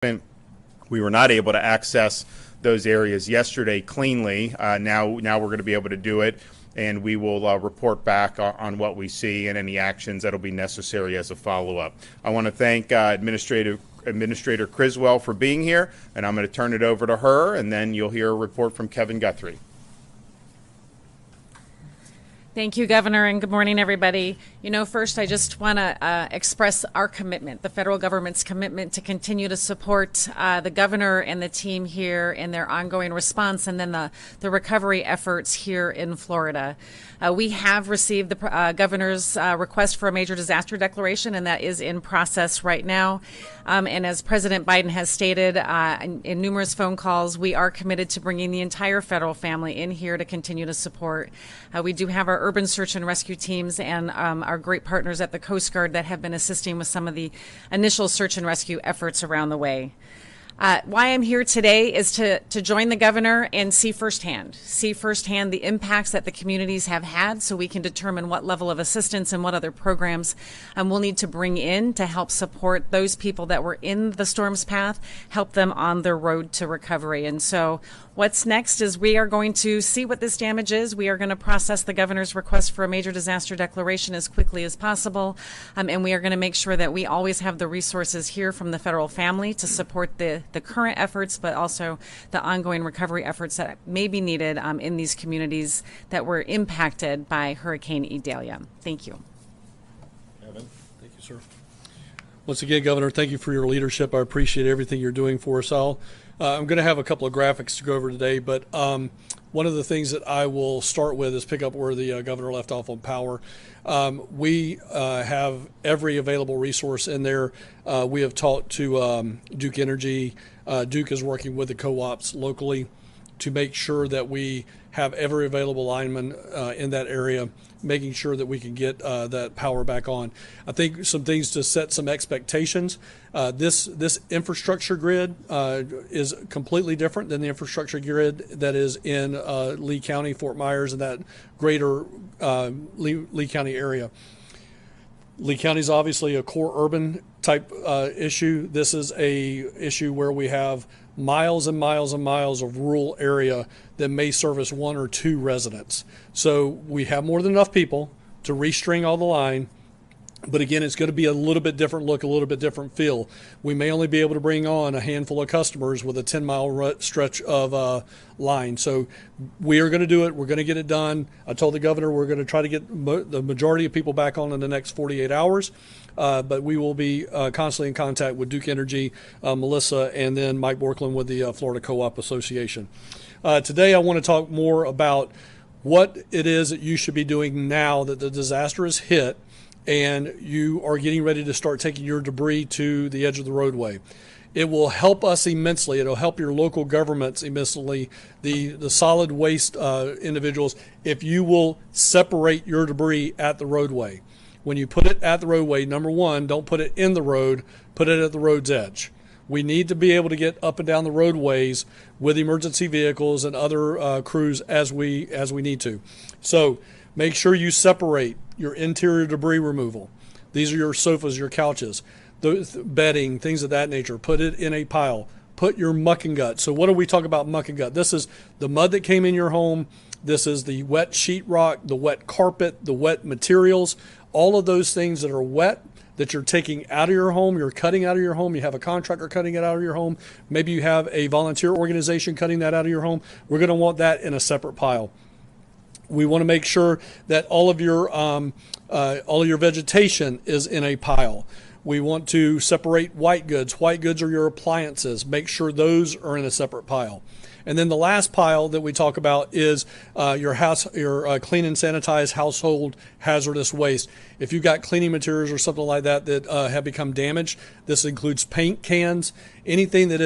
We were not able to access those areas yesterday cleanly. Now we're going to be able to do it, and we will report back on what we see and any actions that will be necessary as a follow-up. I want to thank Administrator Criswell for being here, and I'm going to turn it over to her, and then you'll hear a report from Kevin Guthrie. Thank you, Governor, and good morning, everybody. You know, first, I just want to express our commitment, the federal government's commitment to continue to support the governor and the team here in their ongoing response and then the recovery efforts here in Florida. We have received the governor's request for a major disaster declaration, and that is in process right now. And as President Biden has stated in numerous phone calls, we are committed to bringing the entire federal family in here to continue to support. We do have our urban search and rescue teams and our great partners at the Coast Guard that have been assisting with some of the initial search and rescue efforts around the way. Why I'm here today is to join the governor and see firsthand the impacts that the communities have had, so we can determine what level of assistance and what other programs we'll need to bring in to help support those people that were in the storm's path, help them on their road to recovery. And so what's next is we are going to see what this damage is. We are going to process the governor's request for a major disaster declaration as quickly as possible, and we are going to make sure that we always have the resources here from the federal family to support the current efforts, but also the ongoing recovery efforts that may be needed in these communities that were impacted by Hurricane Idalia. Thank you. Evan. Thank you, sir. Once again, Governor, thank you for your leadership. I appreciate everything you're doing for us all. I'm going to have a couple of graphics to go over today, but one of the things that I will start with is pick up where the governor left off on power. We have every available resource in there. We have talked to Duke Energy. Duke is working with the co-ops locally to make sure that we have every available lineman in that area, making sure that we can get that power back on. I think some things to set some expectations. This infrastructure grid is completely different than the infrastructure grid that is in Lee County, Fort Myers, and that greater Lee County area. Lee County is obviously a core urban type issue. This is a issue where we have miles and miles and miles of rural area that may service one or two residents. So we have more than enough people to restring all the line. But again, it's going to be a little bit different look, a little bit different feel. We may only be able to bring on a handful of customers with a 10-mile stretch of line. So we are going to do it. We're going to get it done. I told the governor we're going to try to get the majority of people back on in the next 48 hours. But we will be constantly in contact with Duke Energy, Melissa, and then Mike Borkland with the Florida Co-op Association. Today I want to talk more about what it is that you should be doing now that the disaster has hit and you are getting ready to start taking your debris to the edge of the roadway. It will help us immensely. It'll help your local governments immensely, the solid waste individuals, if you will separate your debris at the roadway. When you put it at the roadway, number one, don't put it in the road, put it at the road's edge. We need to be able to get up and down the roadways with emergency vehicles and other crews as we need to. So make sure you separate your interior debris removal. These are your sofas, your couches, the bedding, things of that nature. Put it in a pile. Put your muck and gut. So what do we talk about muck and gut? This is the mud that came in your home. This is the wet sheetrock, the wet carpet, the wet materials, all of those things that are wet that you're taking out of your home, you're cutting out of your home, you have a contractor cutting it out of your home, maybe you have a volunteer organization cutting that out of your home. We're going to want that in a separate pile. We want to make sure that all of your vegetation is in a pile. We want to separate white goods. White goods are your appliances. Make sure those are in a separate pile. And then the last pile that we talk about is your clean and sanitized household hazardous waste. If you've got cleaning materials or something like that that have become damaged, this includes paint cans, anything that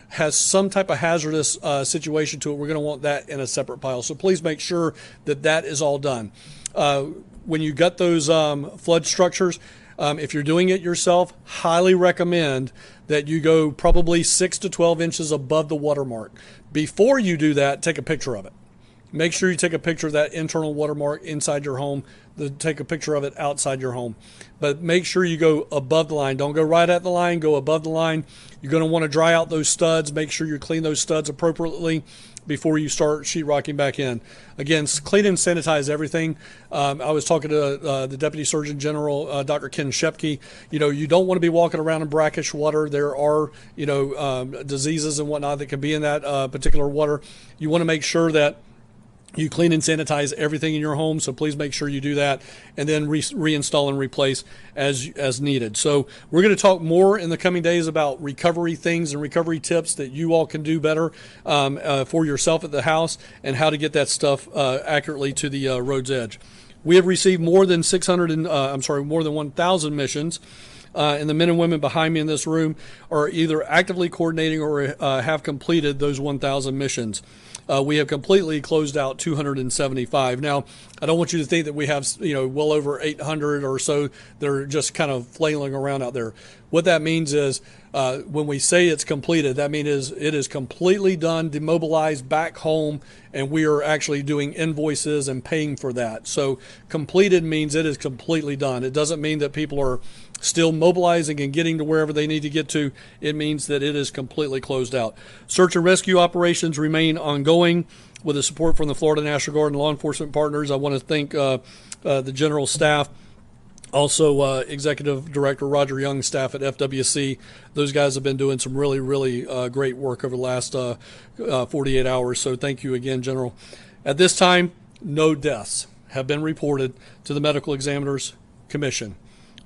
has some type of hazardous situation to it. We're going to want that in a separate pile. So please make sure that that is all done. When you gut those flood structures, if you're doing it yourself, highly recommend that you go probably 6 to 12 inches above the watermark. Before you do that, take a picture of it. make sure you take a picture of that internal watermark inside your home, take a picture of it outside your home. But make sure you go above the line. Don't go right at the line, go above the line. You're going to want to dry out those studs. Make sure you clean those studs appropriately before you start sheetrocking back in. Again, clean and sanitize everything. I was talking to the Deputy Surgeon General, Dr. Ken Shepke. You don't want to be walking around in brackish water. There are, diseases and whatnot that can be in that particular water. You want to make sure that you clean and sanitize everything in your home, so please make sure you do that, and then reinstall and replace as needed. So we're going to talk more in the coming days about recovery things and recovery tips that you all can do better for yourself at the house, and how to get that stuff accurately to the road's edge. We have received more than 1,000 missions. And the men and women behind me in this room are either actively coordinating or have completed those 1,000 missions. We have completely closed out 275. Now, I don't want you to think that we have, well over 800 or so. They're just kind of flailing around out there. What that means is when we say it's completed, that means it is completely done, demobilized, back home, and we are actually doing invoices and paying for that. So completed means it is completely done. It doesn't mean that people are still mobilizing and getting to wherever they need to get to. It means that it is completely closed out. Search and rescue operations remain ongoing with the support from the Florida National Guard and law enforcement partners. I want to thank the general staff, also Executive Director Roger Young's staff at FWC. Those guys have been doing some really, really great work over the last 48 hours. So thank you again, General. At this time, no deaths have been reported to the Medical Examiners Commission.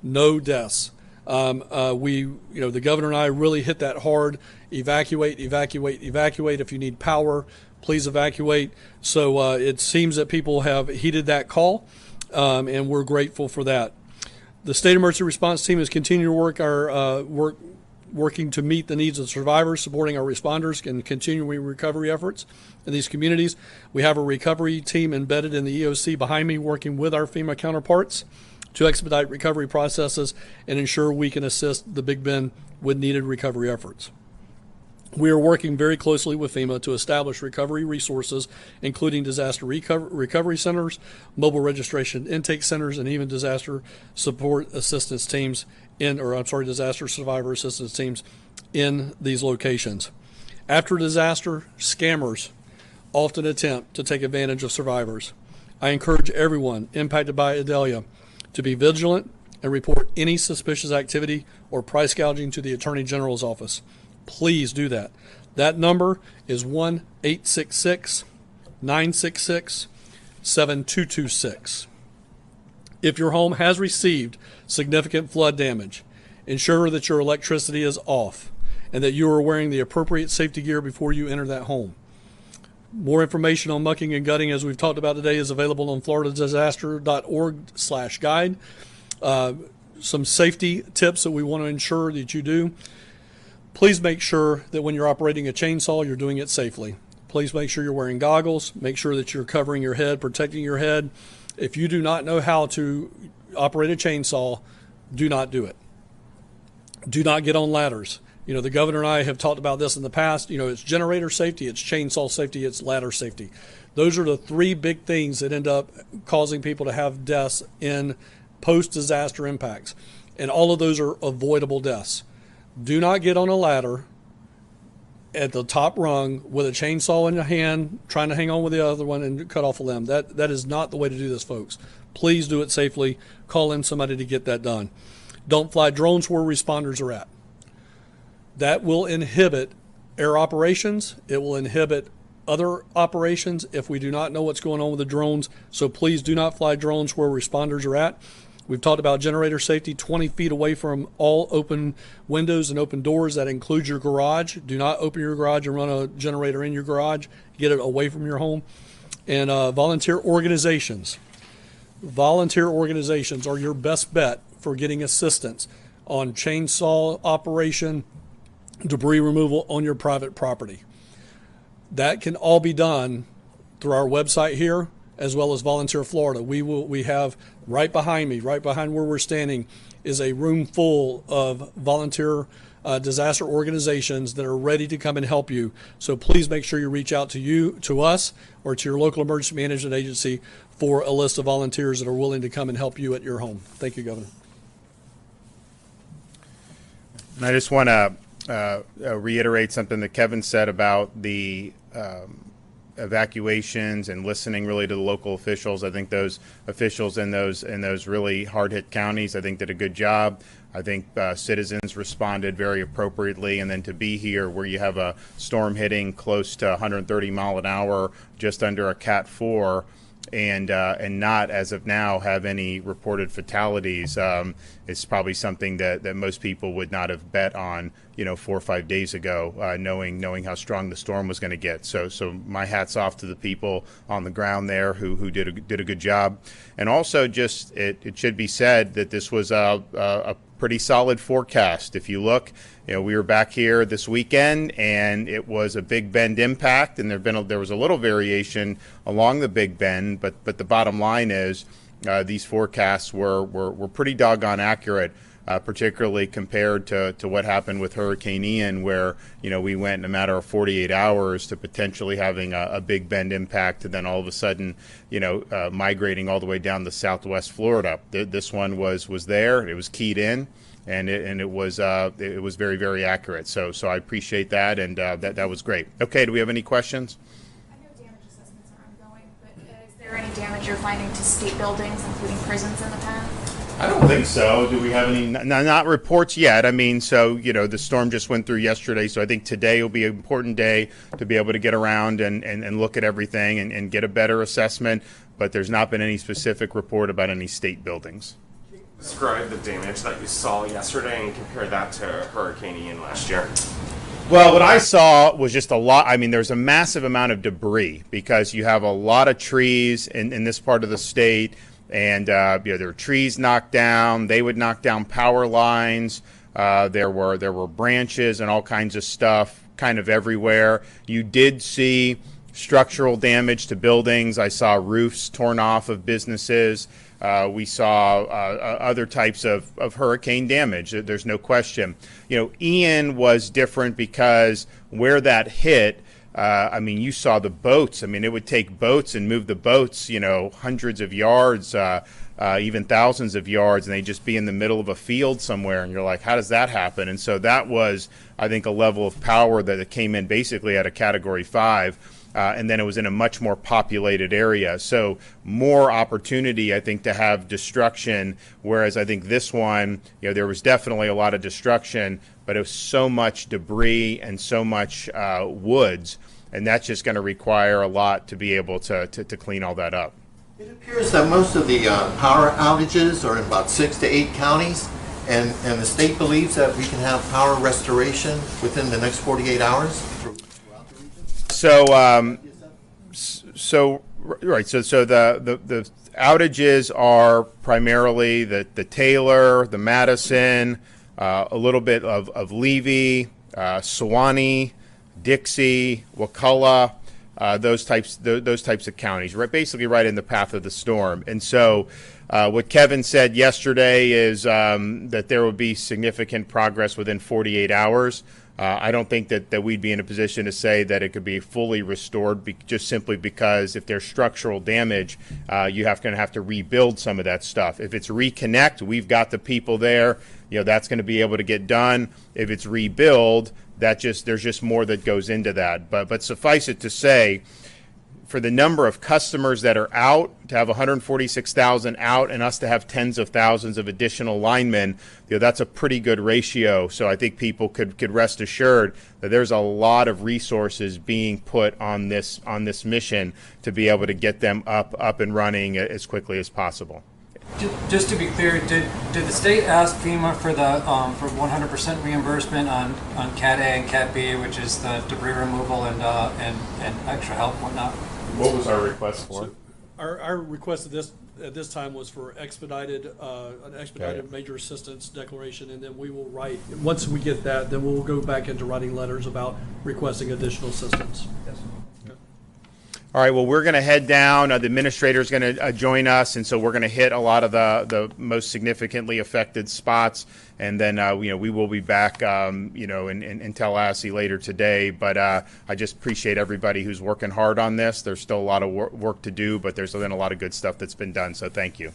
No deaths. The governor and I really hit that hard. Evacuate, evacuate, evacuate. If you need power, please evacuate. So it seems that people have heeded that call, and we're grateful for that. The State Emergency Response Team is continuing to working to meet the needs of survivors, supporting our responders, and continuing recovery efforts in these communities. We have a recovery team embedded in the EOC behind me, working with our FEMA counterparts to expedite recovery processes and ensure we can assist the Big Bend with needed recovery efforts. We are working very closely with FEMA to establish recovery resources, including disaster recovery centers, mobile registration intake centers, and even disaster support assistance teams disaster survivor assistance teams in these locations. After disaster, scammers often attempt to take advantage of survivors. I encourage everyone impacted by Idalia to be vigilant and report any suspicious activity or price gouging to the Attorney General's office. Please do that. That number is 1-866-966-7226. If your home has received significant flood damage, ensure that your electricity is off and that you are wearing the appropriate safety gear before you enter that home. More information on mucking and gutting, as we've talked about today, is available on floridadisaster.org/guide. Some safety tips that we want to ensure that you do. Please make sure that when you're operating a chainsaw, you're doing it safely. Please make sure you're wearing goggles. Make sure that you're covering your head, protecting your head. If you do not know how to operate a chainsaw, do not do it. Do not get on ladders. The governor and I have talked about this in the past. It's generator safety, it's chainsaw safety, it's ladder safety. Those are the three big things that end up causing people to have deaths in post-disaster impacts. And all of those are avoidable deaths. Do not get on a ladder at the top rung with a chainsaw in your hand, trying to hang on with the other one and cut off a limb. That is not the way to do this, folks. Please do it safely. Call in somebody to get that done. Don't fly drones where responders are at. That will inhibit air operations. It will inhibit other operations if we do not know what's going on with the drones. So please do not fly drones where responders are at. We've talked about generator safety, 20 feet away from all open windows and open doors. That includes your garage. Do not open your garage and run a generator in your garage. Get it away from your home. And volunteer organizations. Volunteer organizations are your best bet for getting assistance on chainsaw operation, debris removal on your private property. That can all be done through our website here, as well as Volunteer Florida. We have right behind me, right behind where we're standing, is a room full of volunteer disaster organizations that are ready to come and help you. So please make sure you reach out to us, or to your local emergency management agency for a list of volunteers that are willing to come and help you at your home. Thank you, Governor. And I just want to reiterate something that Kevin said about the evacuations and listening really to the local officials. I think those officials in those really hard-hit counties, I think, did a good job. I think citizens responded very appropriately, and then to be here where you have a storm hitting close to 130 mile an hour, just under a Cat 4, and not, as of now, have any reported fatalities, it's probably something that most people would not have bet on, 4 or 5 days ago, knowing how strong the storm was going to get. So my hat's off to the people on the ground there who did a good job. And also, just it should be said that this was a pretty solid forecast. If you look, we were back here this weekend, and it was a Big Bend impact, and there was a little variation along the Big Bend, but the bottom line is these forecasts were pretty doggone accurate, particularly compared to what happened with Hurricane Ian, where we went in a matter of 48 hours to potentially having a Big Bend impact, and then all of a sudden migrating all the way down to Southwest Florida. This one was there. It was keyed in. And it was very, very accurate. So I appreciate that, and that was great. Okay, do we have any questions? I know damage assessments are ongoing, but is there any damage you're finding to state buildings, including prisons, in the path? I don't think so. Do we have any? Not reports yet. I mean, so the storm just went through yesterday, so I think today will be an important day to be able to get around and look at everything and get a better assessment. But there's not been any specific report about any state buildings. Describe the damage that you saw yesterday and compare that to Hurricane Ian last year. Well, what I saw was just a lot. I mean, there's a massive amount of debris because you have a lot of trees in this part of the state, and there were trees knocked down. They would knock down power lines. There were branches and all kinds of stuff kind of everywhere. You did see structural damage to buildings. I saw roofs torn off of businesses. We saw other types of hurricane damage. There's no question. Ian was different because where that hit, you saw the boats. It would take boats and move the boats, hundreds of yards, even thousands of yards, and they'd just be in the middle of a field somewhere. And you're like, how does that happen? And so that was, I think, a level of power that it came in basically at a Category 5. And then it was in a much more populated area. So more opportunity, I think, to have destruction, whereas I think this one, there was definitely a lot of destruction, but it was so much debris and so much woods, and that's just going to require a lot to be able to clean all that up. It appears that most of the power outages are in about 6 to 8 counties, and the state believes that we can have power restoration within the next 48 hours. So the outages are primarily the Taylor, the Madison, a little bit of Levy, Sewanee, Dixie, Wakulla, those types of counties, basically right in the path of the storm. And so what Kevin said yesterday is that there would be significant progress within 48 hours. I don't think that we'd be in a position to say that it could be fully restored just simply because if there's structural damage, you're going to have to rebuild some of that stuff. If it's reconnect, we've got the people there. That's going to be able to get done. If it's rebuild, there's just more that goes into that. But suffice it to say, for the number of customers that are out, to have 146,000 out and us to have tens of thousands of additional linemen, that's a pretty good ratio. So I think people could rest assured that there's a lot of resources being put on this mission to be able to get them up and running as quickly as possible. Just to be clear, did the state ask FEMA for the for 100% reimbursement on Cat A and Cat B, which is the debris removal and extra help and whatnot? What was our request for? So our request at this time was for an expedited major assistance declaration, and then we will write, once we get that, then we'll go back into writing letters about requesting additional assistance. Yes. All right, well, we're going to head down. The administrator is going to join us, and so we're going to hit a lot of the most significantly affected spots, and then we will be back in Tallahassee later today. But I just appreciate everybody who's working hard on this. There's still a lot of work to do, but there's been a lot of good stuff that's been done, so thank you.